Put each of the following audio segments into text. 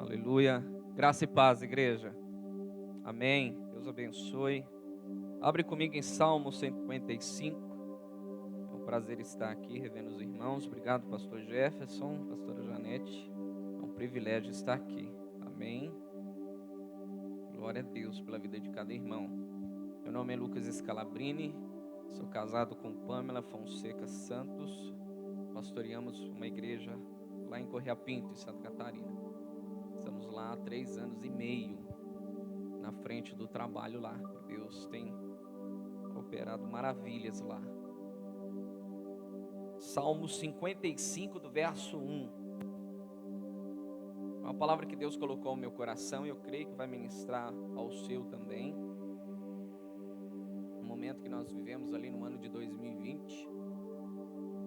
Aleluia. Graça e paz, igreja. Amém. Deus abençoe. Abre comigo em Salmo 155. É um prazer estar aqui revendo os irmãos. Obrigado, pastor Jefferson, pastora Janete. É um privilégio estar aqui. Amém. Glória a Deus pela vida de cada irmão. Meu nome é Lucas Scalabrini. Sou casado com Pamela Fonseca Santos. Pastoreamos uma igreja lá em Correia Pinto, em Santa Catarina. Estamos lá há 3 anos e meio na frente do trabalho lá. Deus tem operado maravilhas lá. Salmo 55, do verso 1. É uma palavra que Deus colocou no meu coração e eu creio que vai ministrar ao seu também. No momento que nós vivemos ali no ano de 2020,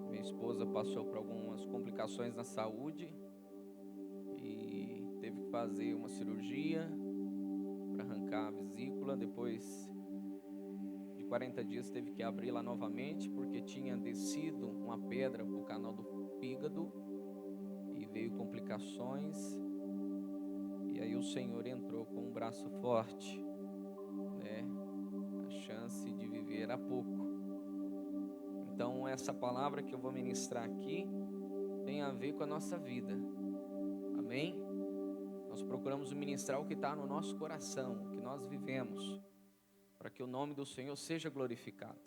minha esposa passou por algumas complicações na saúde e teve que fazer uma cirurgia para arrancar a vesícula. Depois de 40 dias teve que abrir lá novamente, porque tinha descido uma pedra para o canal do fígado e veio complicações. E aí o Senhor entrou com um braço forte, né? A chance de viver era pouco. Então essa palavra que eu vou ministrar aqui tem a ver com a nossa vida. Amém? Nós procuramos ministrar o que está no nosso coração, o que nós vivemos, para que o nome do Senhor seja glorificado.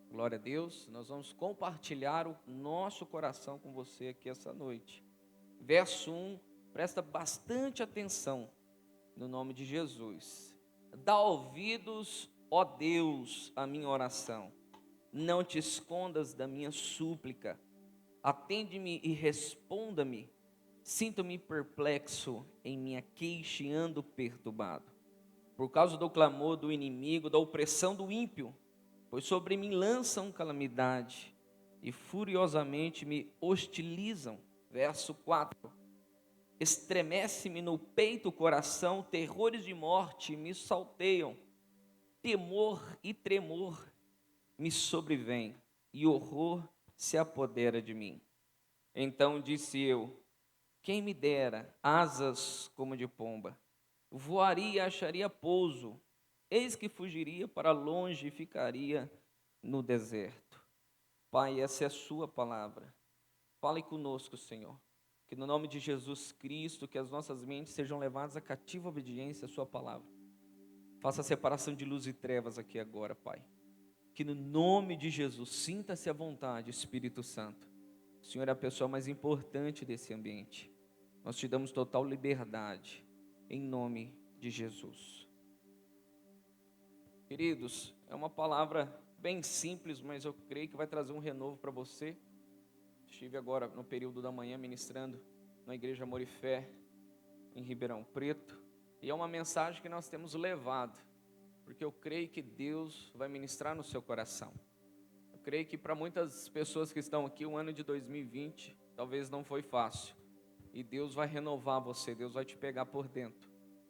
Glória a Deus. Nós vamos compartilhar o nosso coração com você aqui essa noite. Verso 1, presta bastante atenção no nome de Jesus. Dá ouvidos, ó Deus, à minha oração. Não te escondas da minha súplica. Atende-me e responda-me. Sinto-me perplexo em minha queixa e ando perturbado. Por causa do clamor do inimigo, da opressão do ímpio, pois sobre mim lançam calamidade e furiosamente me hostilizam. Verso 4. Estremece-me no peito o coração, terrores de morte me salteiam. Temor e tremor me sobrevêm, e horror se apodera de mim. Então disse eu: quem me dera asas como de pomba, voaria e acharia pouso, eis que fugiria para longe e ficaria no deserto. Pai, essa é a sua palavra. Fale conosco, Senhor. Que no nome de Jesus Cristo, que as nossas mentes sejam levadas a cativa obediência à sua palavra. Faça a separação de luz e trevas aqui agora, Pai. Que no nome de Jesus, sinta-se à vontade, Espírito Santo. O Senhor é a pessoa mais importante desse ambiente. Nós te damos total liberdade, em nome de Jesus. Queridos, é uma palavra bem simples, mas eu creio que vai trazer um renovo para você. Estive agora no período da manhã ministrando na Igreja Amor e Fé, em Ribeirão Preto. E é uma mensagem que nós temos levado, porque eu creio que Deus vai ministrar no seu coração. Eu creio que para muitas pessoas que estão aqui, o ano de 2020 talvez não foi fácil. E Deus vai renovar você, Deus vai te pegar por dentro.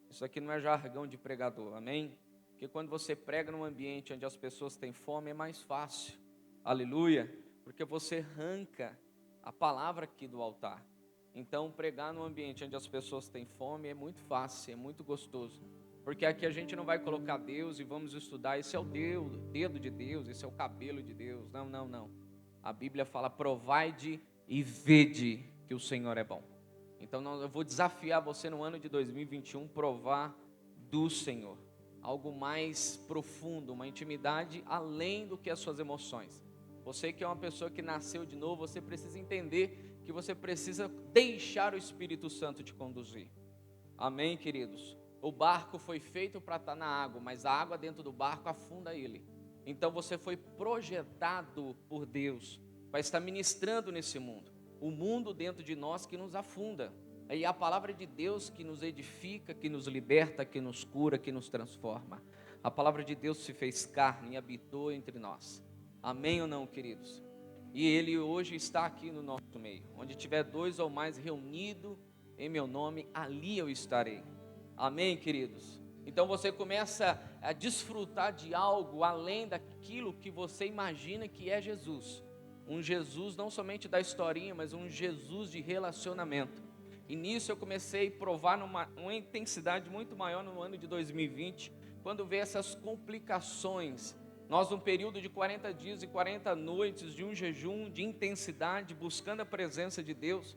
Isso aqui não é jargão de pregador, amém? Porque quando você prega num ambiente onde as pessoas têm fome, é mais fácil, aleluia, porque você arranca a palavra aqui do altar. Então pregar num ambiente onde as pessoas têm fome é muito fácil, é muito gostoso. Porque aqui a gente não vai colocar Deus e vamos estudar, esse é o dedo de Deus, esse é o cabelo de Deus, não, não, não. A Bíblia fala, provai-de e vede que o Senhor é bom. Então eu vou desafiar você no ano de 2021, provar do Senhor. Algo mais profundo, uma intimidade além do que as suas emoções. Você que é uma pessoa que nasceu de novo, você precisa entender que você precisa deixar o Espírito Santo te conduzir. Amém, queridos? O barco foi feito para estar na água, mas a água dentro do barco afunda ele. Então você foi projetado por Deus para estar ministrando nesse mundo. O mundo dentro de nós que nos afunda. E a palavra de Deus que nos edifica, que nos liberta, que nos cura, que nos transforma. A palavra de Deus se fez carne e habitou entre nós. Amém ou não, queridos? E Ele hoje está aqui no nosso meio. Onde tiver 2 ou mais reunidos em meu nome, ali eu estarei. Amém, queridos? Então você começa a desfrutar de algo além daquilo que você imagina que é Jesus. Um Jesus não somente da historinha, mas um Jesus de relacionamento. E nisso eu comecei a provar uma intensidade muito maior no ano de 2020, quando veio essas complicações. Nós, num período de 40 dias e 40 noites, de um jejum, de intensidade, buscando a presença de Deus,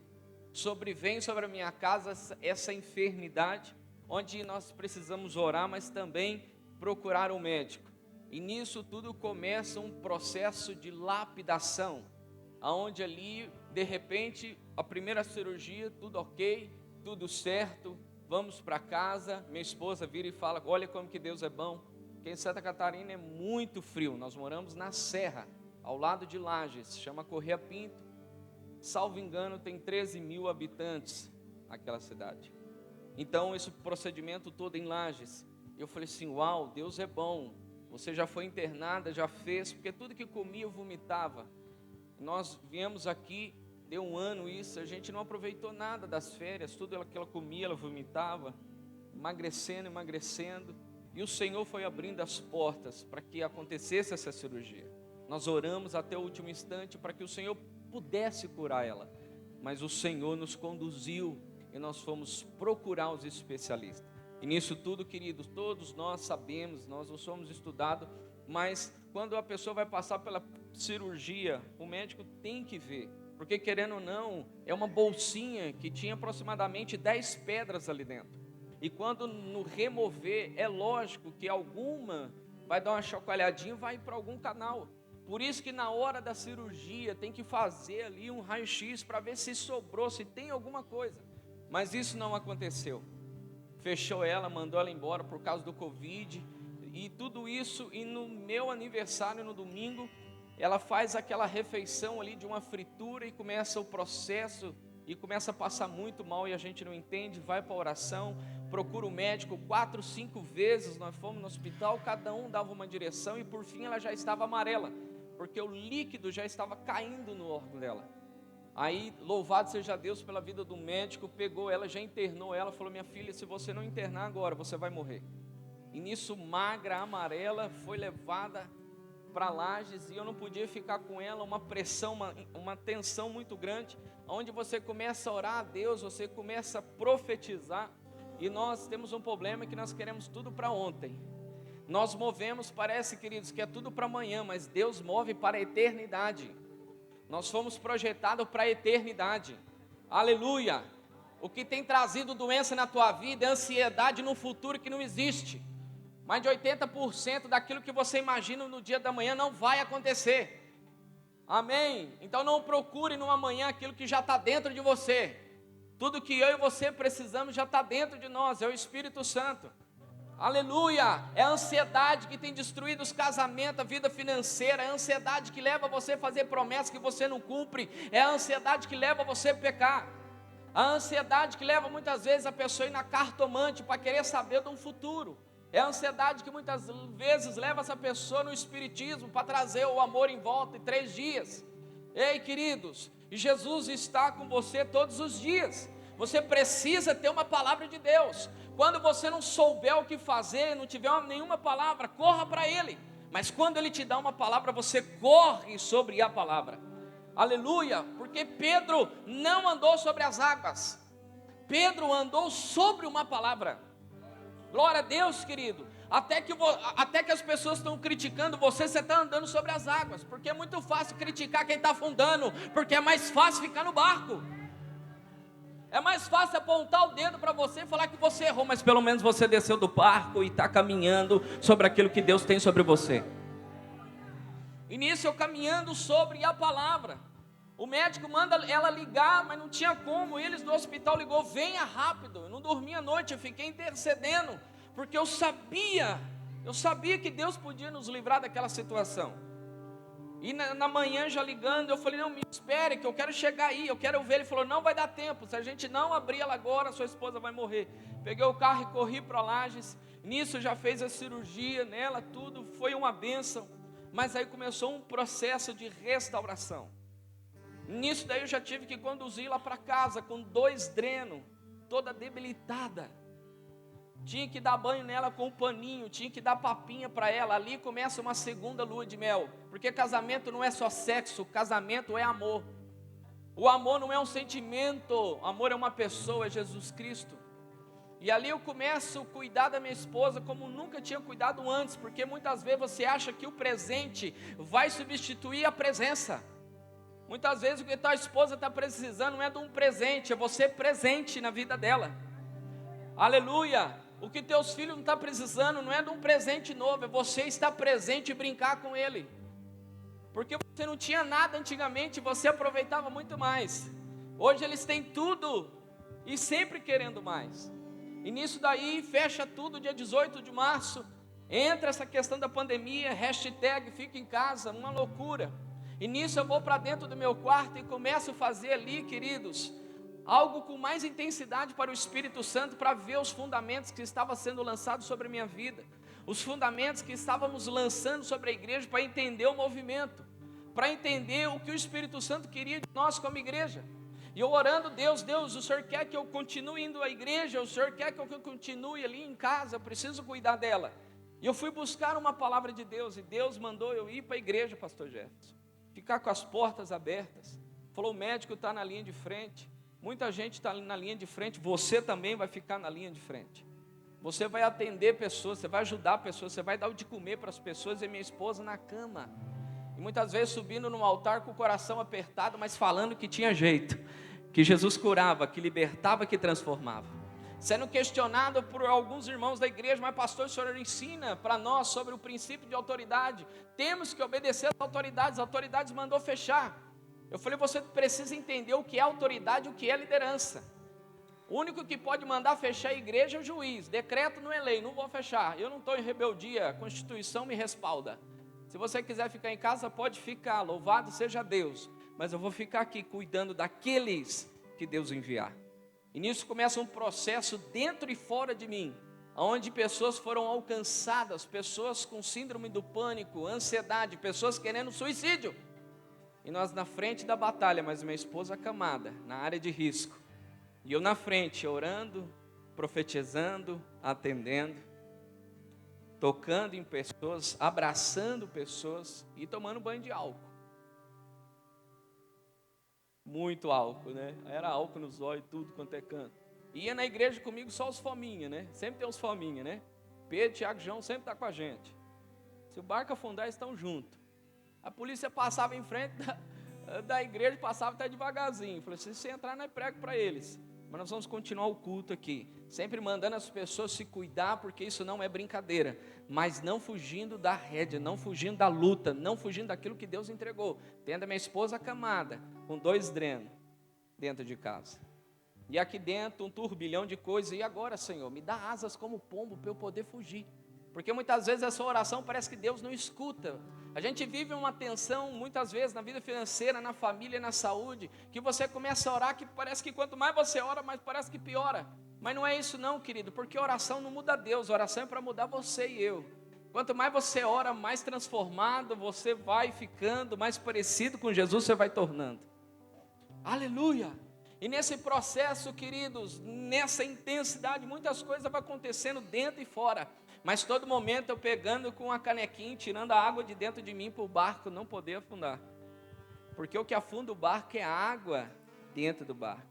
vem sobre a minha casa essa enfermidade, onde nós precisamos orar, mas também procurar um médico. E nisso tudo começa um processo de lapidação, aonde ali, de repente, a primeira cirurgia, tudo ok, tudo certo, vamos para casa, minha esposa vira e fala, olha como que Deus é bom, porque em Santa Catarina é muito frio, nós moramos na serra, ao lado de Lages, chama Correia Pinto, salvo engano tem 13 mil habitantes, aquela cidade. Então esse procedimento todo em Lages, eu falei assim, uau, Deus é bom, você já foi internada, já fez, porque tudo que comia eu vomitava. Nós viemos aqui, deu um ano isso, a gente não aproveitou nada das férias, tudo que ela comia, ela vomitava, emagrecendo, e o Senhor foi abrindo as portas para que acontecesse essa cirurgia. Nós oramos até o último instante para que o Senhor pudesse curar ela, mas o Senhor nos conduziu e nós fomos procurar os especialistas. E nisso tudo, queridos, todos nós sabemos, nós não somos estudados, mas quando a pessoa vai passar pela cirurgia, o médico tem que ver, porque querendo ou não, é uma bolsinha que tinha aproximadamente 10 pedras ali dentro, e quando no remover, é lógico que alguma vai dar uma chacoalhadinha e vai ir para algum canal. Por isso que na hora da cirurgia tem que fazer ali um raio-x para ver se sobrou, se tem alguma coisa, mas isso não aconteceu. Fechou ela, mandou ela embora por causa do Covid, e tudo isso, e no meu aniversário, no domingo, ela faz aquela refeição ali de uma fritura, e começa o processo, e começa a passar muito mal, e a gente não entende, vai para a oração, procura o médico 4, 5 vezes, nós fomos no hospital, cada um dava uma direção, e por fim ela já estava amarela, porque o líquido já estava caindo no órgão dela. Aí, louvado seja Deus pela vida do médico, pegou ela, já internou ela, falou, minha filha, se você não internar agora, você vai morrer. E nisso, magra, amarela, foi levada para Lages, e eu não podia ficar com ela, uma pressão, uma tensão muito grande, onde você começa a orar a Deus, você começa a profetizar, e nós temos um problema que nós queremos tudo para ontem. Nós movemos, parece, queridos, que é tudo para amanhã, mas Deus move para a eternidade. Nós fomos projetados para a eternidade, aleluia. O que tem trazido doença na tua vida é ansiedade no futuro que não existe. Mais de 80% daquilo que você imagina no dia da manhã não vai acontecer, amém? Então não procure no amanhã aquilo que já está dentro de você. Tudo que eu e você precisamos já está dentro de nós, é o Espírito Santo. Aleluia, é a ansiedade que tem destruído os casamentos, a vida financeira, é a ansiedade que leva você a fazer promessas que você não cumpre, é a ansiedade que leva você a pecar, a ansiedade que leva muitas vezes a pessoa a ir na cartomante para querer saber de um futuro, é a ansiedade que muitas vezes leva essa pessoa no espiritismo para trazer o amor em volta em 3 dias, ei queridos, Jesus está com você todos os dias, você precisa ter uma palavra de Deus. Quando você não souber o que fazer, não tiver nenhuma palavra, corra para Ele. Mas quando Ele te dá uma palavra, você corre sobre a palavra. Aleluia, porque Pedro não andou sobre as águas. Pedro andou sobre uma palavra. Glória a Deus, querido. Até que as pessoas estão criticando você está andando sobre as águas. Porque é muito fácil criticar quem está afundando, porque é mais fácil ficar no barco. É mais fácil apontar o dedo para você e falar que você errou, mas pelo menos você desceu do barco e está caminhando sobre aquilo que Deus tem sobre você. E nisso eu caminhando sobre a palavra, o médico manda ela ligar, mas não tinha como, eles do hospital ligou, venha rápido, eu não dormi a noite, eu fiquei intercedendo, porque eu sabia que Deus podia nos livrar daquela situação. E na manhã já ligando, eu falei, não, me espere que eu quero chegar aí, eu quero ver. Ele falou, não vai dar tempo, se a gente não abrir ela agora, sua esposa vai morrer. Peguei o carro e corri para Lages, nisso já fez a cirurgia nela, tudo, foi uma bênção. Mas aí começou um processo de restauração. Nisso daí eu já tive que conduzir-la para casa com 2 drenos, toda debilitada. Tinha que dar banho nela com um paninho, tinha que dar papinha para ela. Ali começa uma segunda lua de mel, porque casamento não é só sexo, casamento é amor. O amor não é um sentimento, amor é uma pessoa, é Jesus Cristo. E ali eu começo a cuidar da minha esposa como nunca tinha cuidado antes, porque muitas vezes você acha que o presente vai substituir a presença. Muitas vezes o que a tua esposa está precisando não é de um presente, é você presente na vida dela. Aleluia! O que teus filhos não estão precisando não é de um presente novo, é você estar presente e brincar com ele. Porque você não tinha nada antigamente, você aproveitava muito mais. Hoje eles têm tudo e sempre querendo mais. E nisso daí fecha tudo dia 18 de março. Entra essa questão da pandemia, hashtag fica em casa, uma loucura. E nisso eu vou para dentro do meu quarto e começo a fazer ali, queridos, algo com mais intensidade para o Espírito Santo, para ver os fundamentos que estavam sendo lançados sobre a minha vida. Os fundamentos que estávamos lançando sobre a igreja, para entender o movimento, para entender o que o Espírito Santo queria de nós como igreja. E eu orando, Deus, o Senhor quer que eu continue indo à igreja, o Senhor quer que eu continue ali em casa, eu preciso cuidar dela. E eu fui buscar uma palavra de Deus, e Deus mandou eu ir para a igreja, pastor Jefferson, ficar com as portas abertas. Falou, o médico está na linha de frente, muita gente está na linha de frente, você também vai ficar na linha de frente. Você vai atender pessoas, você vai ajudar pessoas, você vai dar o de comer para as pessoas, e minha esposa na cama. E muitas vezes subindo no altar com o coração apertado, mas falando que tinha jeito, que Jesus curava, que libertava, que transformava. Sendo questionado por alguns irmãos da igreja, mas pastor, o senhor ensina para nós sobre o princípio de autoridade. Temos que obedecer às autoridades mandou fechar. Eu falei, você precisa entender o que é autoridade e o que é liderança. O único que pode mandar fechar a igreja é o juiz. Decreto não é lei, não vou fechar. Eu não estou em rebeldia, a Constituição me respalda. Se você quiser ficar em casa, pode ficar, louvado seja Deus. Mas eu vou ficar aqui cuidando daqueles que Deus enviar. E nisso começa um processo dentro e fora de mim, onde pessoas foram alcançadas, pessoas com síndrome do pânico, ansiedade, pessoas querendo suicídio. E nós na frente da batalha, mas minha esposa acamada, na área de risco. E eu na frente, orando, profetizando, atendendo, tocando em pessoas, abraçando pessoas e tomando banho de álcool. Muito álcool, né? Era álcool nos olhos, tudo quanto é canto. Ia na igreja comigo só os fominha, né? Sempre tem os fominha, né? Pedro, Tiago, João sempre está com a gente. Se o barco afundar, eles estão juntos. A polícia passava em frente da igreja, passava até devagarzinho. Falei, se você entrar, nós prego para eles. Mas nós vamos continuar o culto aqui, sempre mandando as pessoas se cuidar, porque isso não é brincadeira, mas não fugindo da rédea, não fugindo da luta, não fugindo daquilo que Deus entregou. Tendo a minha esposa acamada, com 2 drenos dentro de casa, e aqui dentro um turbilhão de coisas. E agora, Senhor, me dá asas como pombo para eu poder fugir, porque muitas vezes essa oração parece que Deus não escuta. A gente vive uma tensão muitas vezes na vida financeira, na família, na saúde, que você começa a orar, que parece que quanto mais você ora, mais parece que piora. Mas não é isso não, querido, porque oração não muda Deus, oração é para mudar você e eu. Quanto mais você ora, mais transformado você vai ficando, mais parecido com Jesus você vai tornando. Aleluia! E nesse processo, queridos, nessa intensidade, muitas coisas vão acontecendo dentro e fora. Mas todo momento eu pegando com a canequinha, tirando a água de dentro de mim para o barco não poder afundar. Porque o que afunda o barco é a água dentro do barco.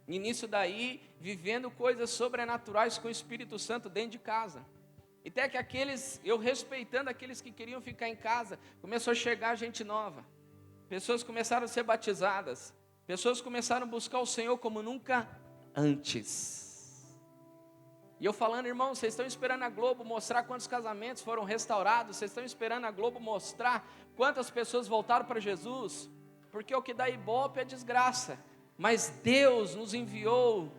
E nisso daí, vivendo coisas sobrenaturais com o Espírito Santo dentro de casa. E até que eu respeitando aqueles que queriam ficar em casa, começou a chegar gente nova. Pessoas começaram a ser batizadas. Pessoas começaram a buscar o Senhor como nunca antes. E eu falando, irmão, vocês estão esperando a Globo mostrar quantos casamentos foram restaurados? Vocês estão esperando a Globo mostrar quantas pessoas voltaram para Jesus? Porque o que dá ibope é desgraça. Mas Deus nos enviou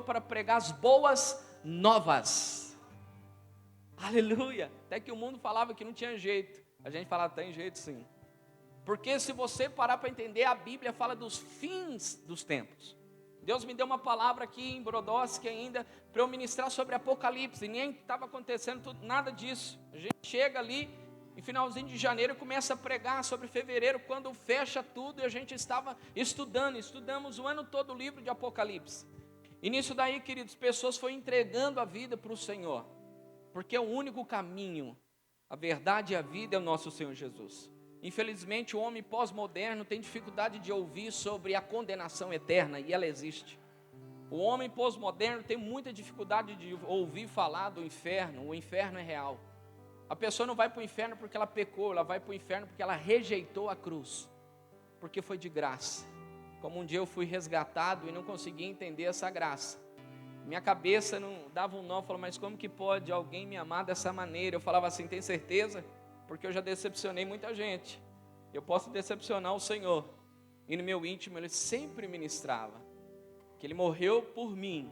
para pregar as boas novas. Aleluia! Até que o mundo falava que não tinha jeito. A gente fala, tem jeito sim. Porque se você parar para entender, a Bíblia fala dos fins dos tempos. Deus me deu uma palavra aqui em Brodowski ainda, para eu ministrar sobre Apocalipse, e nem estava acontecendo nada disso. A gente chega ali, em finalzinho de janeiro, e começa a pregar sobre fevereiro, quando fecha tudo, e a gente estava estudamos o ano todo o livro de Apocalipse. E nisso daí, queridos, pessoas foram entregando a vida para o Senhor, porque é o único caminho, a verdade e a vida é o nosso Senhor Jesus. Infelizmente, o homem pós-moderno tem dificuldade de ouvir sobre a condenação eterna, e ela existe. O homem pós-moderno tem muita dificuldade de ouvir falar do inferno. O inferno é real. A pessoa não vai para o inferno porque ela pecou, ela vai para o inferno porque ela rejeitou a cruz, porque foi de graça. Como um dia eu fui resgatado e não conseguia entender essa graça. Minha cabeça não dava um nó, falava, mas como que pode alguém me amar dessa maneira? Eu falava assim, tem certeza? Porque eu já decepcionei muita gente. Eu posso decepcionar o Senhor. E no meu íntimo Ele sempre ministrava que Ele morreu por mim,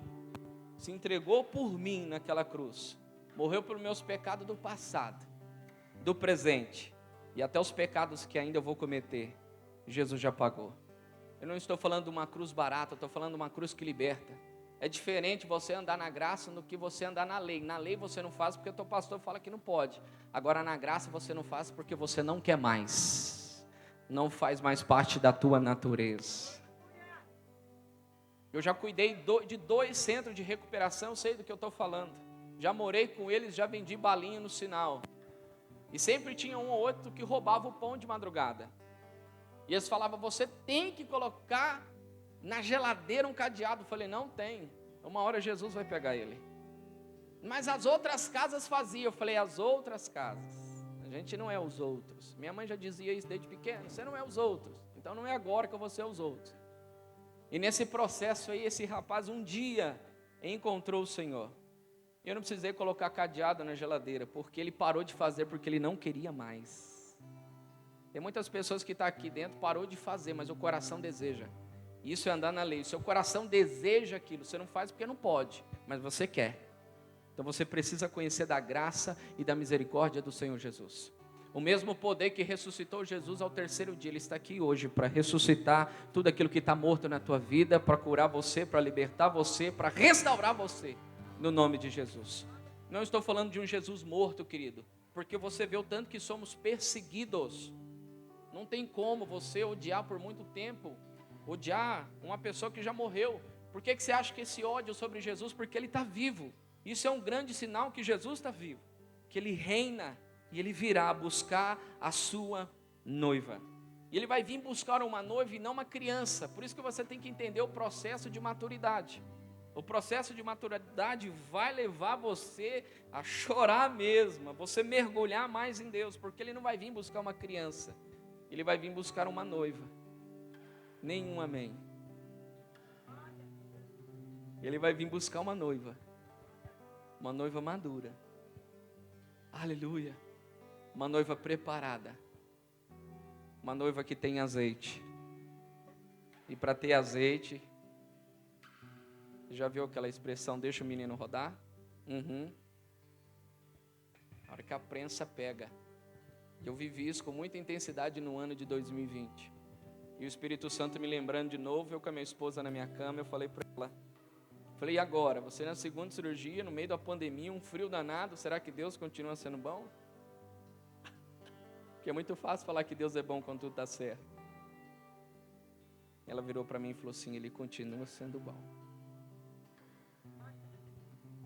se entregou por mim naquela cruz, morreu pelos meus pecados do passado, do presente e até os pecados que ainda eu vou cometer. Jesus já pagou. Eu não estou falando de uma cruz barata, eu estou falando de uma cruz que liberta. É diferente você andar na graça do que você andar na lei. Na lei você não faz porque o teu pastor fala que não pode. Agora na graça você não faz porque você não quer mais. Não faz mais parte da tua natureza. Eu já cuidei de 2 centros de recuperação, eu sei do que eu estou falando. Já morei com eles, já vendi balinha no sinal. E sempre tinha um ou outro que roubava o pão de madrugada. E eles falavam, você tem que colocar na geladeira um cadeado. Eu falei, não tem. Uma hora Jesus vai pegar ele. Mas as outras casas faziam. Eu falei, as outras casas. A gente não é os outros. Minha mãe já dizia isso desde pequeno. Você não é os outros. Então não é agora que eu vou ser os outros. E nesse processo aí, esse rapaz um dia encontrou o Senhor. Eu não precisei colocar cadeado na geladeira, porque ele parou de fazer, porque ele não queria mais. Tem muitas pessoas que estão aqui dentro, parou de fazer, mas o coração deseja. Isso é andar na lei. O seu coração deseja aquilo. Você não faz porque não pode, mas você quer. Então você precisa conhecer da graça e da misericórdia do Senhor Jesus. O mesmo poder que ressuscitou Jesus ao 3º dia, Ele está aqui hoje para ressuscitar tudo aquilo que está morto na tua vida, para curar você, para libertar você, para restaurar você, no nome de Jesus. Não estou falando de um Jesus morto, querido, porque você vê o tanto que somos perseguidos. Não tem como você odiar por muito tempo, odiar uma pessoa que já morreu. Por que você acha que esse ódio sobre Jesus? Porque Ele está vivo. Isso é um grande sinal que Jesus está vivo, que Ele reina e Ele virá buscar a sua noiva. E Ele vai vir buscar uma noiva e não uma criança. Por isso que você tem que entender o processo de maturidade. O processo de maturidade vai levar você a chorar mesmo, a você mergulhar mais em Deus, porque Ele não vai vir buscar uma criança, Ele vai vir buscar uma noiva. Nenhum amém. Ele vai vir buscar uma noiva madura. Aleluia. Uma noiva preparada, uma noiva que tem azeite. E para ter azeite, já viu aquela expressão, deixa o menino rodar? A hora que a prensa pega. Eu vivi isso com muita intensidade no ano de 2020. E o Espírito Santo me lembrando de novo, eu com a minha esposa na minha cama, eu falei para ela, e agora? Você na segunda cirurgia, no meio da pandemia, um frio danado, será que Deus continua sendo bom? Porque é muito fácil falar que Deus é bom quando tudo está certo. Ela virou para mim e falou assim, Ele continua sendo bom.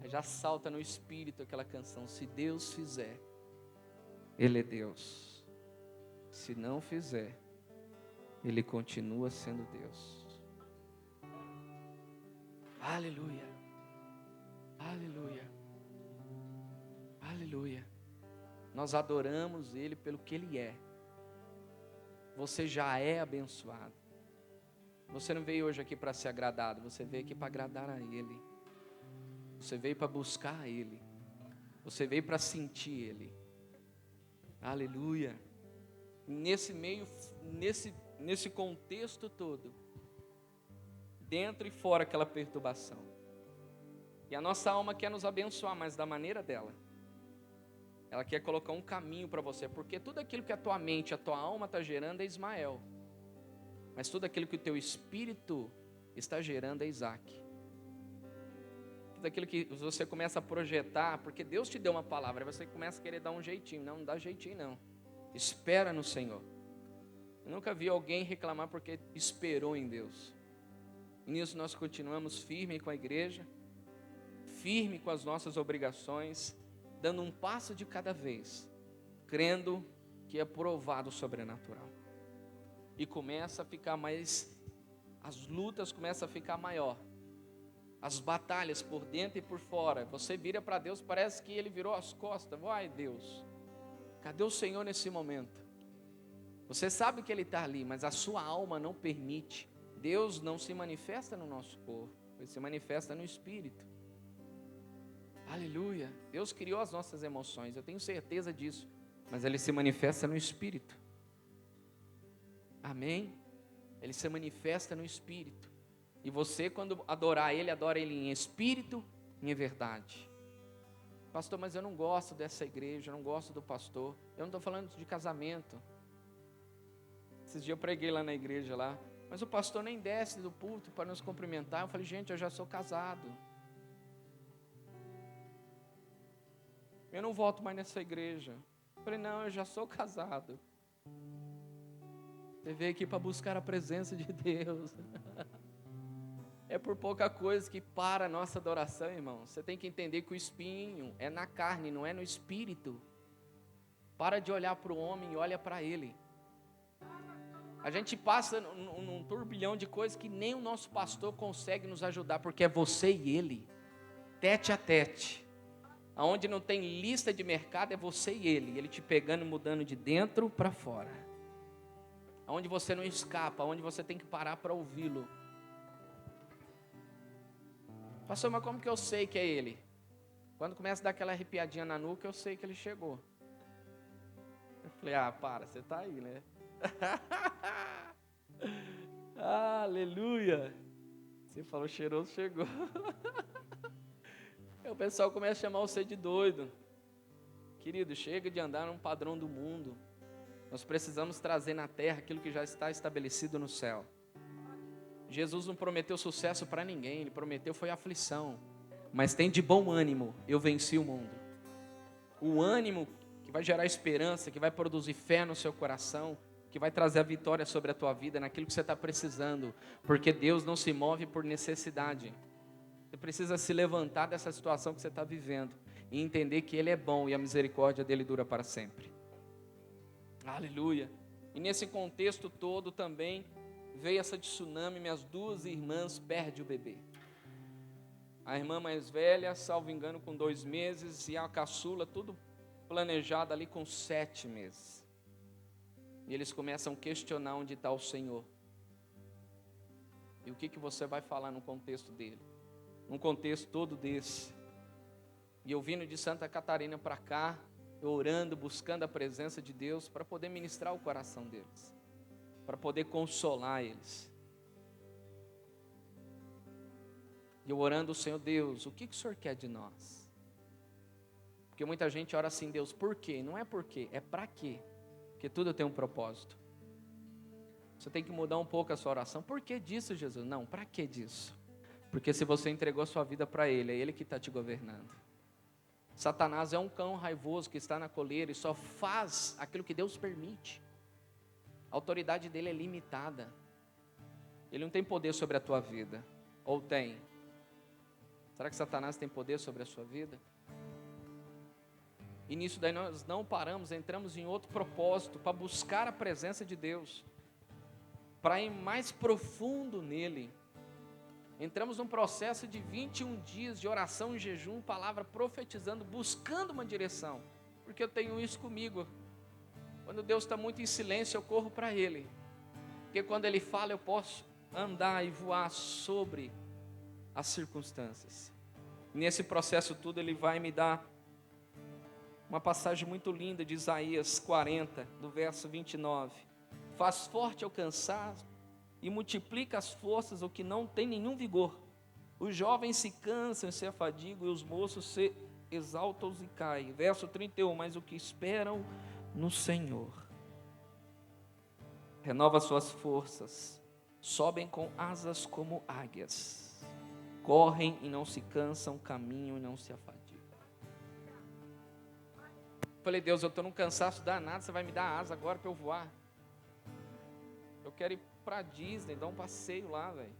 Aí já salta no espírito aquela canção, se Deus fizer, Ele é Deus. Se não fizer, Ele continua sendo Deus. Aleluia, aleluia, aleluia. Nós adoramos Ele pelo que Ele é. Você já é abençoado. Você não veio hoje aqui para ser agradado, você veio aqui para agradar a Ele. Você veio para buscar a Ele. Você veio para sentir Ele. Aleluia. Nesse meio, nesse contexto todo, dentro e fora aquela perturbação. E a nossa alma quer nos abençoar, mas da maneira dela. Ela quer colocar um caminho para você, porque tudo aquilo que a tua mente, a tua alma está gerando é Ismael. Mas tudo aquilo que o teu espírito está gerando é Isaac. Tudo aquilo que você começa a projetar, porque Deus te deu uma palavra, aí você começa a querer dar um jeitinho. Não dá jeitinho não. Espera no Senhor. Eu nunca vi alguém reclamar porque esperou em Deus. E nisso nós continuamos firme com a igreja, firme com as nossas obrigações, dando um passo de cada vez, crendo que é provado o sobrenatural. E começa a ficar mais, as lutas começam a ficar maior. As batalhas por dentro e por fora. Você vira para Deus, parece que Ele virou as costas. Vai, Deus, cadê o Senhor nesse momento? Você sabe que Ele está ali, mas a sua alma não permite. Deus não se manifesta no nosso corpo, Ele se manifesta no Espírito. Aleluia. Deus criou as nossas emoções, eu tenho certeza disso, mas Ele se manifesta no Espírito. Amém? Ele se manifesta no Espírito. E você, quando adorar Ele, adora Ele em Espírito e em verdade. Pastor, mas eu não gosto dessa igreja, eu não gosto do pastor. Eu não estou falando de casamento. Esses dias eu preguei lá na igreja lá, mas o pastor nem desce do púlpito para nos cumprimentar. Eu falei, gente, eu já sou casado. Eu não volto mais nessa igreja. Eu falei, não, eu já sou casado. Você veio aqui para buscar a presença de Deus. É por pouca coisa que para a nossa adoração, irmão. Você tem que entender que o espinho é na carne, não é no espírito. Para de olhar para o homem e olha para Ele. A gente passa num turbilhão de coisas que nem o nosso pastor consegue nos ajudar, porque é você e ele, tete a tete. Aonde não tem lista de mercado, é você e ele te pegando e mudando de dentro para fora. Aonde você não escapa, aonde você tem que parar para ouvi-lo. Pastor, mas como que eu sei que é ele? Quando começa a dar aquela arrepiadinha na nuca, eu sei que ele chegou. Eu falei, você está aí, né? Aleluia. Você falou cheiroso, chegou. Aí o pessoal começa a chamar você de doido. Querido, chega de andar num padrão do mundo. Nós precisamos trazer na terra aquilo que já está estabelecido no céu. Jesus não prometeu sucesso para ninguém, Ele prometeu foi aflição. Mas tem de bom ânimo, eu venci o mundo. O ânimo que vai gerar esperança, que vai produzir fé no seu coração, que vai trazer a vitória sobre a tua vida, naquilo que você está precisando. Porque Deus não se move por necessidade. Você precisa se levantar dessa situação que você está vivendo e entender que Ele é bom e a misericórdia dEle dura para sempre. Aleluia. E nesse contexto todo também veio essa tsunami, minhas duas irmãs perdem o bebê. A irmã mais velha, salvo engano, com 2 meses, e a caçula, tudo planejado ali com 7 meses. E eles começam a questionar onde está o Senhor. E o que você vai falar no contexto dele? Num contexto todo desse. E eu vindo de Santa Catarina para cá, orando, buscando a presença de Deus para poder ministrar o coração deles, para poder consolar eles. E eu orando, Senhor Deus, o que o Senhor quer de nós? Porque muita gente ora assim, Deus, por quê? Não é por quê, é para quê? Porque tudo tem um propósito. Você tem que mudar um pouco a sua oração. Por que disso, Jesus? Não, para que disso? Porque se você entregou a sua vida para Ele, é Ele que está te governando. Satanás é um cão raivoso que está na coleira e só faz aquilo que Deus permite. A autoridade dele é limitada. Ele não tem poder sobre a tua vida. Ou tem? Será que Satanás tem poder sobre a sua vida? E nisso daí nós não paramos, entramos em outro propósito, para buscar a presença de Deus, para ir mais profundo nele. Entramos num processo de 21 dias de oração e jejum, palavra profetizando, buscando uma direção, porque eu tenho isso comigo. Quando Deus está muito em silêncio, eu corro para Ele, porque quando Ele fala, eu posso andar e voar sobre as circunstâncias. Nesse processo tudo, Ele vai me dar uma passagem muito linda de Isaías 40, do verso 29. Faz forte ao cansado e multiplica as forças ao que não tem nenhum vigor. Os jovens se cansam e se afadigam, e os moços se exaltam e caem. Verso 31, mas o que esperam no Senhor renova suas forças, sobem com asas como águias, correm e não se cansam, caminham e não se afadigam. Falei, Deus, eu estou num cansaço danado, você vai me dar asa agora para eu voar? Eu quero ir para Disney, dar um passeio lá, velho.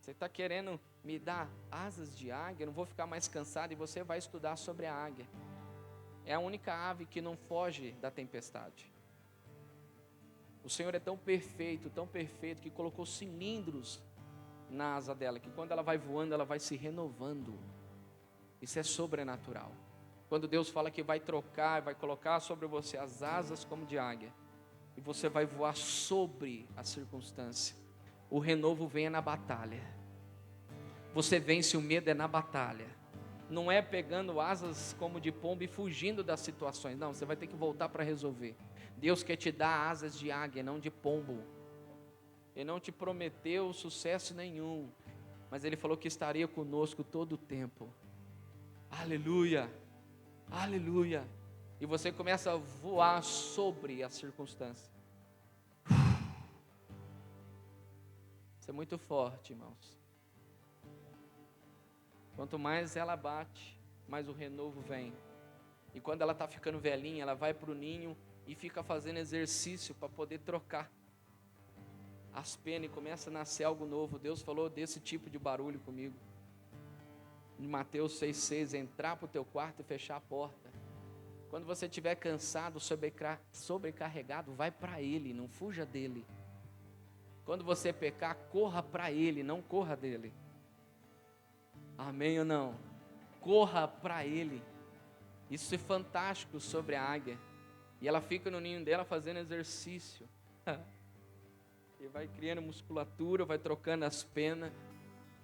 Você está querendo me dar asas de águia? Eu não vou ficar mais cansado, e você vai estudar sobre a águia. É a única ave que não foge da tempestade. O Senhor é tão perfeito, que colocou cilindros na asa dela, que quando ela vai voando, ela vai se renovando. Isso é sobrenatural. Quando Deus fala que vai trocar, vai colocar sobre você as asas como de águia, e você vai voar sobre a circunstância, o renovo vem na batalha. Você vence o medo na batalha. Não é pegando asas como de pombo e fugindo das situações. Não, você vai ter que voltar para resolver. Deus quer te dar asas de águia, não de pombo. Ele não te prometeu sucesso nenhum, mas Ele falou que estaria conosco todo o tempo. Aleluia, aleluia. E você começa a voar sobre a circunstância. Isso é muito forte, irmãos. Quanto mais ela bate, mais o renovo vem. E quando ela está ficando velhinha, ela vai para o ninho e fica fazendo exercício para poder trocar as penas e começa a nascer algo novo. Deus falou desse tipo de barulho comigo. Em Mateus 6,6, entrar para o teu quarto e fechar a porta. Quando você estiver cansado, sobrecarregado, vai para Ele, não fuja dEle. Quando você pecar, corra para Ele, não corra dEle. Amém ou não? Corra para Ele. Isso é fantástico sobre a águia. E ela fica no ninho dela fazendo exercício. E vai criando musculatura, vai trocando as penas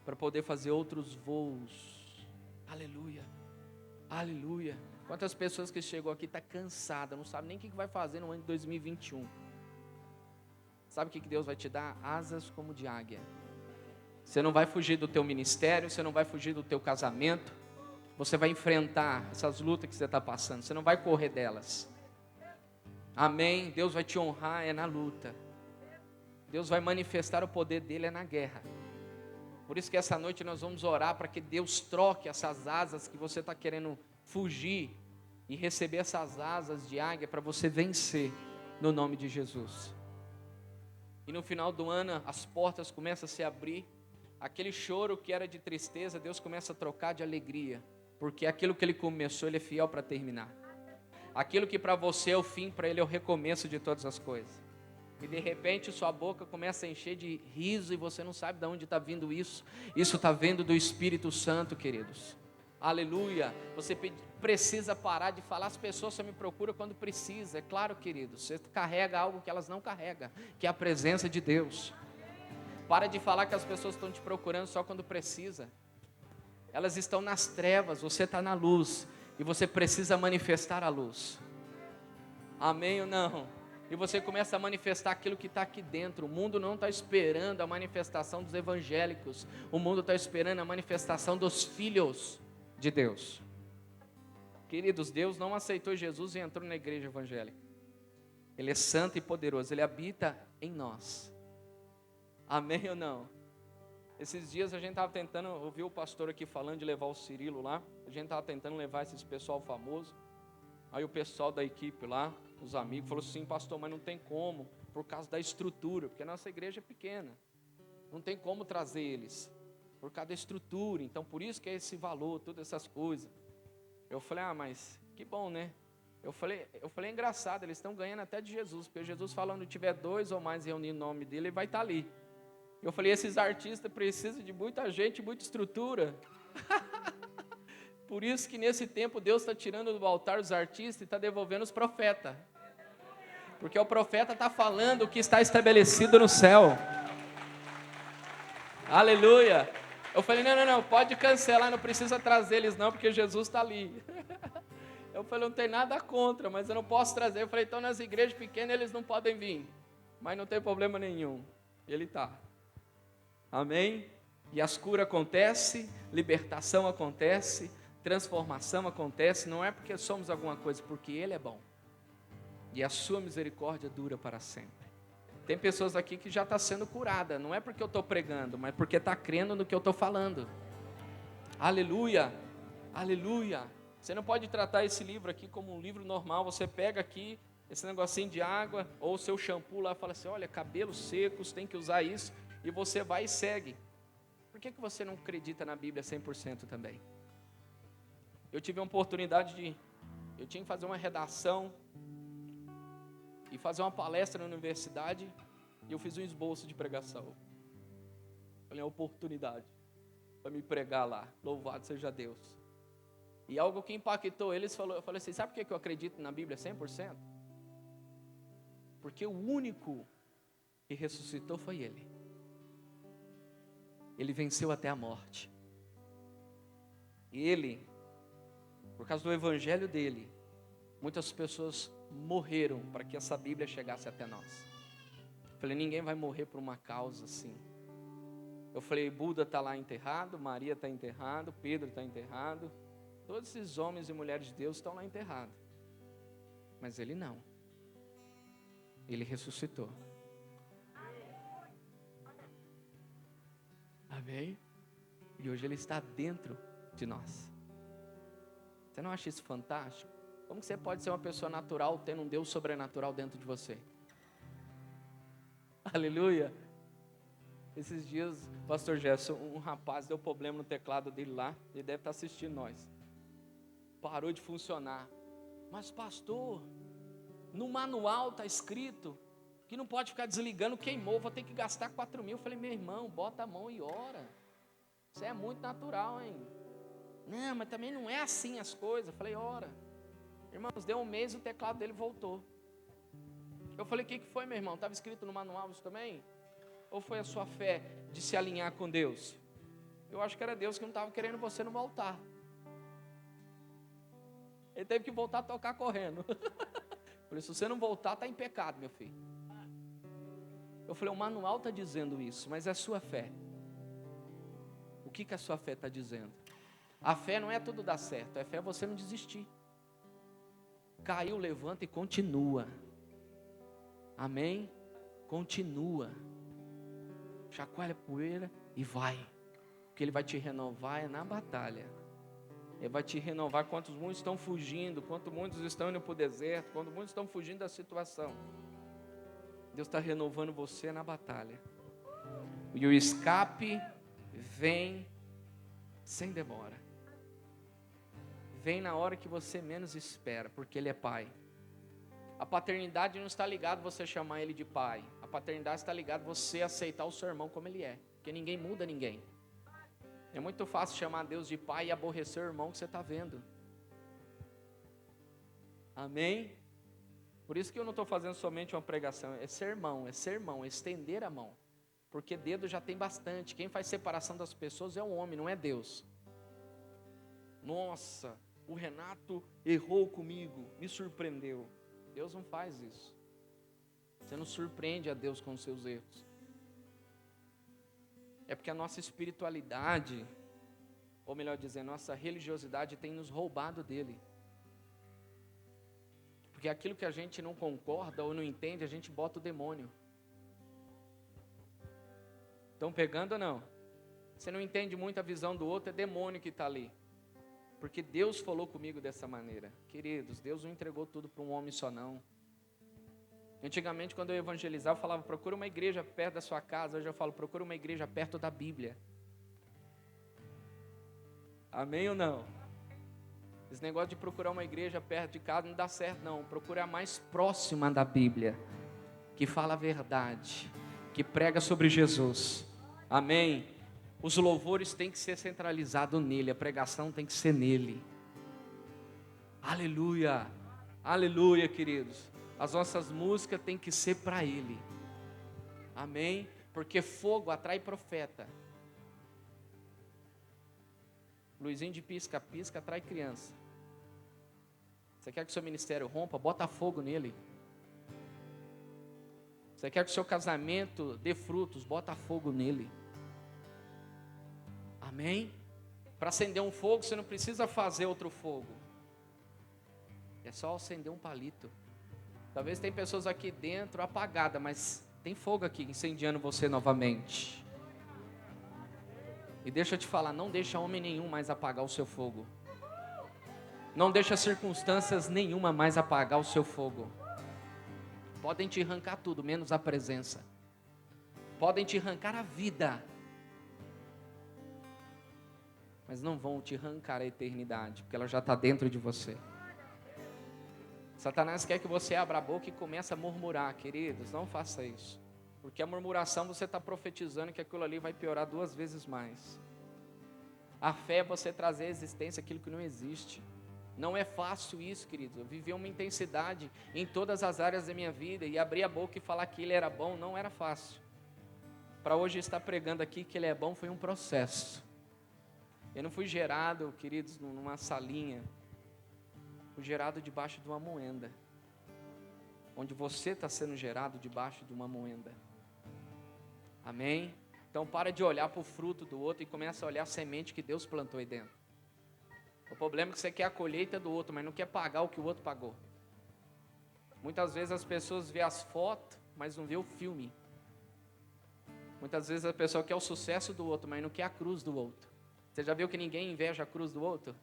para poder fazer outros voos. Aleluia, aleluia. Quantas pessoas que chegou aqui está cansada, não sabe nem o que vai fazer no ano de 2021. Sabe o que Deus vai te dar? Asas como de águia. Você não vai fugir do teu ministério, você não vai fugir do teu casamento. Você vai enfrentar essas lutas que você está passando, você não vai correr delas. Amém? Deus vai te honrar, é na luta. Deus vai manifestar o poder dele, é na guerra. Por isso que essa noite nós vamos orar para que Deus troque essas asas que você está querendo fugir e receber essas asas de águia para você vencer no nome de Jesus. E no final do ano as portas começam a se abrir. Aquele choro que era de tristeza, Deus começa a trocar de alegria, porque aquilo que Ele começou, Ele é fiel para terminar. Aquilo que para você é o fim, para Ele é o recomeço de todas as coisas. E de repente sua boca começa a encher de riso e você não sabe de onde está vindo isso. Isso está vindo do Espírito Santo, queridos. Aleluia. Você precisa parar de falar, as pessoas só me procuram quando precisa. É claro, queridos, você carrega algo que elas não carregam, que é a presença de Deus. Para de falar que as pessoas estão te procurando só quando precisa. Elas estão nas trevas, você está na luz. E você precisa manifestar a luz. Amém ou não? E você começa a manifestar aquilo que está aqui dentro. O mundo não está esperando a manifestação dos evangélicos. O mundo está esperando a manifestação dos filhos de Deus. Queridos, Deus não aceitou Jesus e entrou na igreja evangélica. Ele é santo e poderoso, Ele habita em nós. Amém ou não? Esses dias a gente estava tentando, ouvir o pastor aqui falando de levar o Cirilo lá. A gente estava tentando levar esse pessoal famoso. Aí o pessoal da equipe lá, os amigos, falou assim: pastor, mas não tem como, por causa da estrutura, porque a nossa igreja é pequena. Não tem como trazer eles, por causa da estrutura. Então por isso que é esse valor, todas essas coisas. Eu falei: mas que bom, né? Eu falei, é engraçado, eles estão ganhando até de Jesus, porque Jesus falando, se tiver 2 ou mais reunindo o nome dele, ele vai estar ali. Eu falei, esses artistas precisam de muita gente, muita estrutura. Por isso que nesse tempo Deus está tirando do altar os artistas e está devolvendo os profetas. Porque o profeta está falando o que está estabelecido no céu. Aleluia. Eu falei, não, pode cancelar, não precisa trazer eles não, porque Jesus está ali. Eu falei, não tem nada contra, mas eu não posso trazer. Eu falei, então nas igrejas pequenas eles não podem vir. Mas não tem problema nenhum. Ele está. Amém? E as curas acontecem, libertação acontece, transformação acontece. Não é porque somos alguma coisa, porque Ele é bom. E a sua misericórdia dura para sempre. Tem pessoas aqui que já estão sendo curadas. Não é porque eu estou pregando, mas porque está crendo no que eu estou falando. Aleluia, aleluia. Você não pode tratar esse livro aqui como um livro normal. Você pega aqui esse negocinho de água, ou o seu shampoo lá, fala assim, olha, cabelos secos, tem que usar isso. E você vai e segue. Por que você não acredita na Bíblia 100% também? Eu tive a oportunidade de Eu tinha que fazer uma redação e fazer uma palestra na universidade, e eu fiz um esboço de pregação. Falei, a oportunidade para me pregar lá, louvado seja Deus. E algo que impactou eles, eu falei assim, sabe por que eu acredito na Bíblia 100%? Porque o único que ressuscitou foi Ele. Ele venceu até a morte. E Ele, por causa do evangelho dele, muitas pessoas morreram para que essa Bíblia chegasse até nós. Eu falei, ninguém vai morrer por uma causa assim. Eu falei, Buda está lá enterrado, Maria está enterrado, Pedro está enterrado, todos esses homens e mulheres de Deus estão lá enterrados. Mas ele não. Ele ressuscitou. Amém? E hoje ele está dentro de nós. Você não acha isso fantástico? Como que você pode ser uma pessoa natural tendo um Deus sobrenatural dentro de você? Aleluia! Esses dias, pastor Gerson, um rapaz deu problema no teclado dele lá, ele deve estar assistindo nós. Parou de funcionar. Mas pastor, no manual está escrito que não pode ficar desligando, queimou, vou ter que gastar 4 mil. Eu falei, meu irmão, bota a mão e ora. Isso é muito natural, hein? Não, mas também não é assim as coisas. Eu falei, ora. Irmãos, deu um mês e o teclado dele voltou. Eu falei, o que foi, meu irmão? Estava escrito no manual isso também? Ou foi a sua fé de se alinhar com Deus? Eu acho que era Deus que não estava querendo você não voltar. Ele teve que voltar a tocar correndo. Falei, se você não voltar, está em pecado, meu filho. Eu falei, o manual está dizendo isso, mas é a sua fé. O que a sua fé está dizendo? A fé não é tudo dar certo, a fé é você não desistir. Caiu, levanta e continua. Amém? Continua. Chacoalha a poeira e vai. Porque Ele vai te renovar na batalha. Ele vai te renovar quantos muitos estão fugindo, quantos muitos estão indo para o deserto, quantos muitos estão fugindo da situação. Deus está renovando você na batalha. E o escape vem sem demora. Vem na hora que você menos espera, porque Ele é Pai. A paternidade não está ligado você chamar Ele de Pai. A paternidade está ligado você aceitar o seu irmão como ele é. Porque ninguém muda ninguém. É muito fácil chamar Deus de Pai e aborrecer o irmão que você está vendo. Amém? Por isso que eu não estou fazendo somente uma pregação. É sermão, é estender a mão. Porque dedo já tem bastante. Quem faz separação das pessoas é o homem, não é Deus. Nossa, o Renato errou comigo, me surpreendeu. Deus não faz isso. Você não surpreende a Deus com os seus erros. É porque a nossa espiritualidade, ou melhor dizendo, nossa religiosidade tem nos roubado dele. Porque aquilo que a gente não concorda ou não entende, a gente bota o demônio. Estão pegando ou não? Você não entende muito a visão do outro, é demônio que está ali. Porque Deus falou comigo dessa maneira. Queridos, Deus não entregou tudo para um homem só não. Antigamente, quando eu evangelizava, eu falava, procura uma igreja perto da sua casa. Hoje eu falo, procura uma igreja perto da Bíblia. Amém ou não? Esse negócio de procurar uma igreja perto de casa não dá certo não. Procura a mais próxima da Bíblia, que fala a verdade, que prega sobre Jesus. Amém? Os louvores têm que ser centralizados nele, a pregação tem que ser nele. Aleluia, aleluia, queridos. As nossas músicas têm que ser para ele. Amém? Porque fogo atrai profeta. Luizinho de pisca-pisca atrai criança. Você quer que o seu ministério rompa? Bota fogo nele. Você quer que o seu casamento dê frutos? Bota fogo nele. Amém? Para acender um fogo, você não precisa fazer outro fogo. É só acender um palito. Talvez tem pessoas aqui dentro apagadas, mas tem fogo aqui incendiando você novamente. E deixa eu te falar, não deixa homem nenhum mais apagar o seu fogo. Não deixa circunstâncias nenhuma mais apagar o seu fogo. Podem te arrancar tudo, menos a presença. Podem te arrancar a vida, mas não vão te arrancar a eternidade, porque ela já está dentro de você. Satanás quer que você abra a boca e comece a murmurar, queridos, não faça isso. Porque a murmuração você está profetizando que aquilo ali vai piorar 2 vezes mais. A fé é você trazer à existência aquilo que não existe. Não é fácil isso, queridos. Eu vivi uma intensidade em todas as áreas da minha vida e abrir a boca e falar que ele era bom não era fácil. Para hoje estar pregando aqui que ele é bom foi um processo. Eu não fui gerado, queridos, numa salinha. Fui gerado debaixo de uma moenda. Onde você está sendo gerado debaixo de uma moenda. Amém? Então para de olhar para o fruto do outro e começa a olhar a semente que Deus plantou aí dentro. O problema é que você quer a colheita do outro, mas não quer pagar o que o outro pagou. Muitas vezes as pessoas vê as fotos, mas não vê o filme. Muitas vezes a pessoa quer o sucesso do outro, mas não quer a cruz do outro. Você já viu que ninguém inveja a cruz do outro?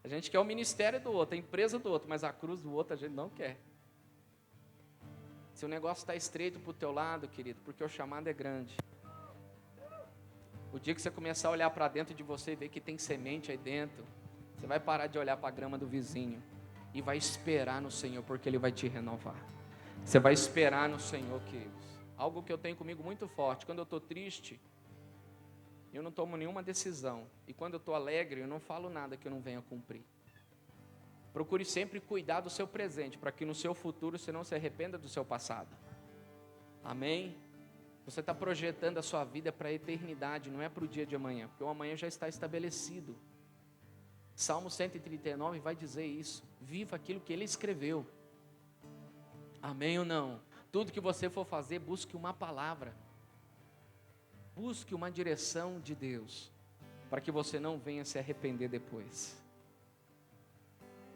A gente quer o ministério do outro, a empresa do outro, mas a cruz do outro a gente não quer. Se o negócio está estreito para o teu lado, querido, porque o chamado é grande. O dia que você começar a olhar para dentro de você e ver que tem semente aí dentro, você vai parar de olhar para a grama do vizinho e vai esperar no Senhor, porque Ele vai te renovar. Você vai esperar no Senhor, queridos. Algo que eu tenho comigo muito forte, quando eu estou triste, eu não tomo nenhuma decisão. E quando eu estou alegre, eu não falo nada que eu não venha cumprir. Procure sempre cuidar do seu presente, para que no seu futuro você não se arrependa do seu passado. Amém? Você está projetando a sua vida para a eternidade, não é para o dia de amanhã, porque o amanhã já está estabelecido. Salmo 139 vai dizer isso. Viva aquilo que Ele escreveu. Amém ou não? Tudo que você for fazer, busque uma palavra. Busque uma direção de Deus, para que você não venha se arrepender depois.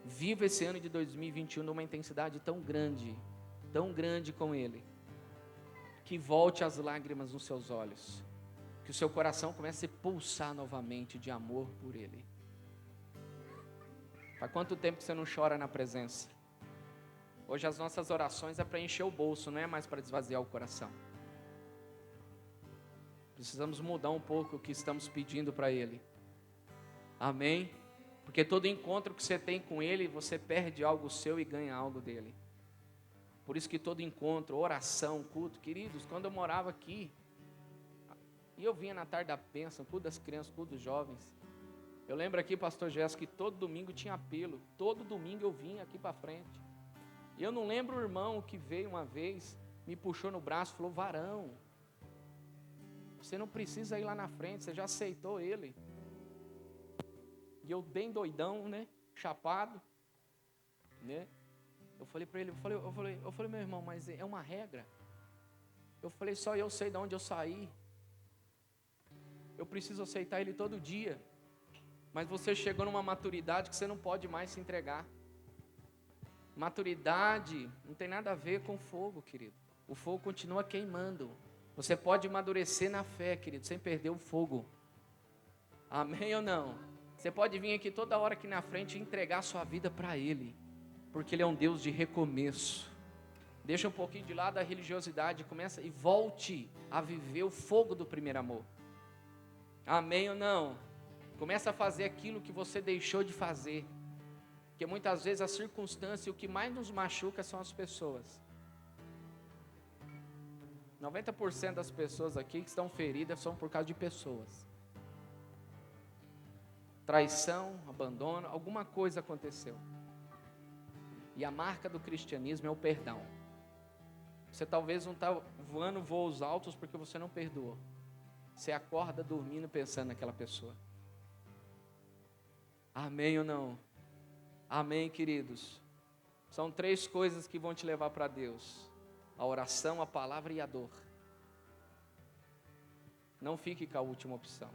Viva esse ano de 2021 numa intensidade tão grande com Ele. Que volte as lágrimas nos seus olhos, que o seu coração comece a pulsar novamente de amor por Ele. Faz quanto tempo que você não chora na presença? Hoje as nossas orações é para encher o bolso, não é mais para esvaziar o coração. Precisamos mudar um pouco o que estamos pedindo para Ele. Amém? Porque todo encontro que você tem com Ele, você perde algo seu e ganha algo dEle. Por isso que todo encontro, oração, culto, queridos, quando eu morava aqui, e eu vinha na tarde da bênção, culto das crianças, culto dos jovens, eu lembro aqui, pastor Jéssico, que todo domingo tinha apelo, todo domingo eu vinha aqui para frente, e eu não lembro o irmão que veio uma vez, me puxou no braço, falou, varão, você não precisa ir lá na frente, você já aceitou ele, e eu bem doidão, né, chapado, né, eu falei para ele, eu falei, meu irmão, mas é uma regra. Eu falei, só eu sei de onde eu saí. Eu preciso aceitar ele todo dia. Mas você chegou numa maturidade que você não pode mais se entregar. Maturidade não tem nada a ver com fogo, querido. O fogo continua queimando. Você pode amadurecer na fé, querido, sem perder o fogo. Amém ou não? Você pode vir aqui toda hora aqui na frente e entregar a sua vida para Ele. Porque Ele é um Deus de recomeço. Deixa um pouquinho de lado a religiosidade, começa e volte a viver o fogo do primeiro amor. Amém ou não? Começa a fazer aquilo que você deixou de fazer. Porque muitas vezes a circunstância e o que mais nos machuca são as pessoas. 90% das pessoas aqui que estão feridas são por causa de pessoas. Traição, abandono, alguma coisa aconteceu. E a marca do cristianismo é o perdão. Você talvez não está voando voos altos porque você não perdoou. Você acorda dormindo pensando naquela pessoa. Amém ou não? Amém, queridos? São 3 coisas que vão te levar para Deus. A oração, a palavra e a dor. Não fique com a última opção.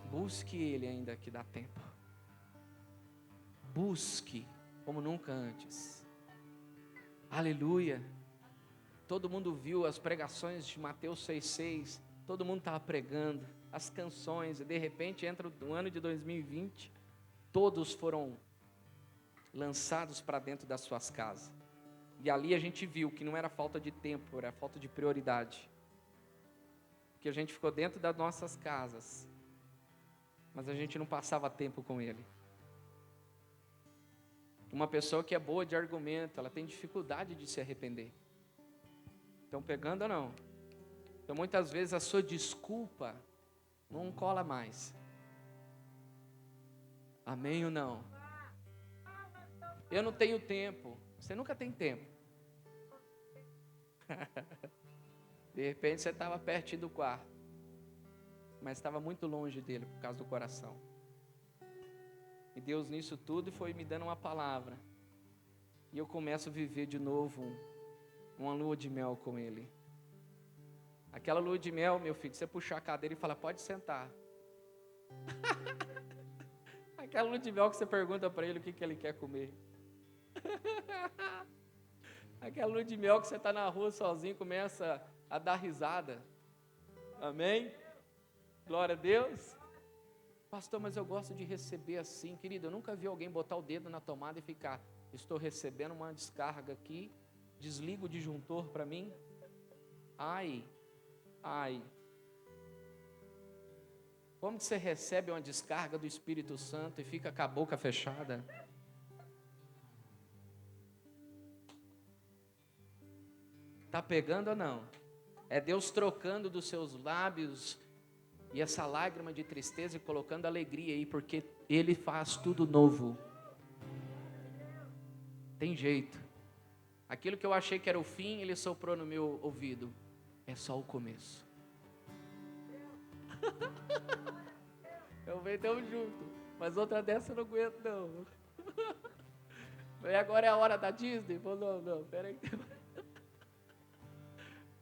Busque Ele ainda que dá tempo. Busque como nunca antes. Aleluia. Todo mundo viu as pregações de Mateus 6,6. Todo mundo estava pregando as canções. E de repente entra o ano de 2020. Todos foram lançados para dentro das suas casas. E ali a gente viu que não era falta de tempo, era falta de prioridade. Que a gente ficou dentro das nossas casas, mas a gente não passava tempo com Ele. Uma pessoa que é boa de argumento, ela tem dificuldade de se arrepender. Estão pegando ou não? Então muitas vezes a sua desculpa não cola mais. Amém ou não? Eu não tenho tempo. Você nunca tem tempo. De repente você estava pertinho do quarto, mas estava muito longe dele por causa do coração. E Deus nisso tudo foi me dando uma palavra. E eu começo a viver de novo uma lua de mel com ele. Aquela lua de mel, meu filho, você puxar a cadeira e falar, pode sentar. Aquela lua de mel que você pergunta para ele o que ele quer comer. Aquela lua de mel que você está na rua sozinho e começa a dar risada. Amém? Glória a Deus. Pastor, mas eu gosto de receber assim, querido. Eu nunca vi alguém botar o dedo na tomada e ficar, estou recebendo uma descarga aqui, desliga o disjuntor para mim. Ai. Como que você recebe uma descarga do Espírito Santo e fica com a boca fechada? Está pegando ou não? É Deus trocando dos seus lábios e essa lágrima de tristeza e colocando alegria aí, porque Ele faz tudo novo. Tem jeito. Aquilo que eu achei que era o fim, Ele soprou no meu ouvido. É só o começo. Eu venho tão junto, mas outra dessa eu não aguento não. E agora é a hora da Disney? Não, peraí.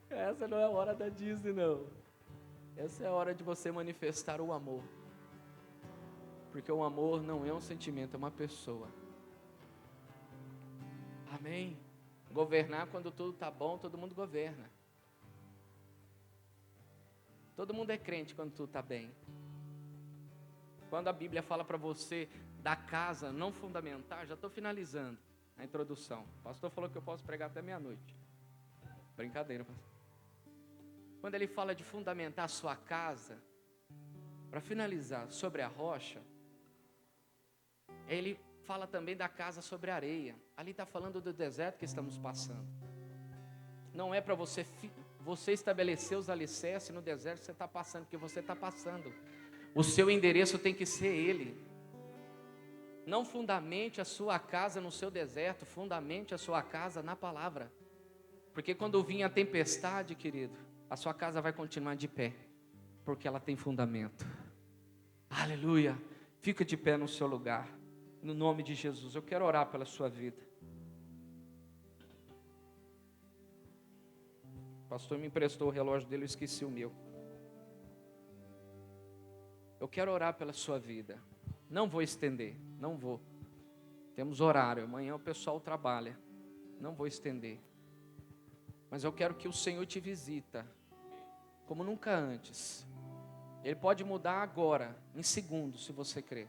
Essa não é a hora da Disney, não. Essa é a hora de você manifestar o amor. Porque o amor não é um sentimento, é uma pessoa. Amém? Governar quando tudo está bom, todo mundo governa. Todo mundo é crente quando tudo está bem. Quando a Bíblia fala para você da casa não fundamentar, já estou finalizando a introdução. O pastor falou que eu posso pregar até meia-noite. Brincadeira, pastor. Quando ele fala de fundamentar a sua casa, para finalizar, sobre a rocha, ele fala também da casa sobre a areia. Ali está falando do deserto que estamos passando. Não é para você estabelecer os alicerces no deserto que você está passando, porque você está passando. O seu endereço tem que ser Ele. Não fundamente a sua casa no seu deserto, fundamente a sua casa na palavra. Porque quando vir a tempestade, querido, a sua casa vai continuar de pé, porque ela tem fundamento. Aleluia. Fica de pé no seu lugar, no nome de Jesus. Eu quero orar pela sua vida. O pastor me emprestou o relógio dele, eu esqueci o meu. Eu quero orar pela sua vida. Não vou estender, não vou. Temos horário, amanhã o pessoal trabalha. Não vou estender. Mas eu quero que o Senhor te visita, como nunca antes. Ele pode mudar agora, em segundos, se você crer.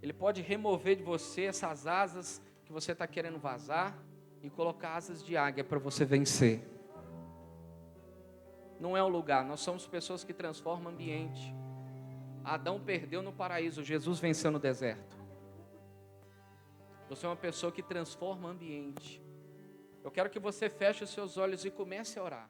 Ele pode remover de você essas asas que você está querendo vazar e colocar asas de águia para você vencer. Não é o lugar, nós somos pessoas que transformam ambiente. Adão perdeu no paraíso, Jesus venceu no deserto. Você é uma pessoa que transforma ambiente. Eu quero que você feche os seus olhos e comece a orar.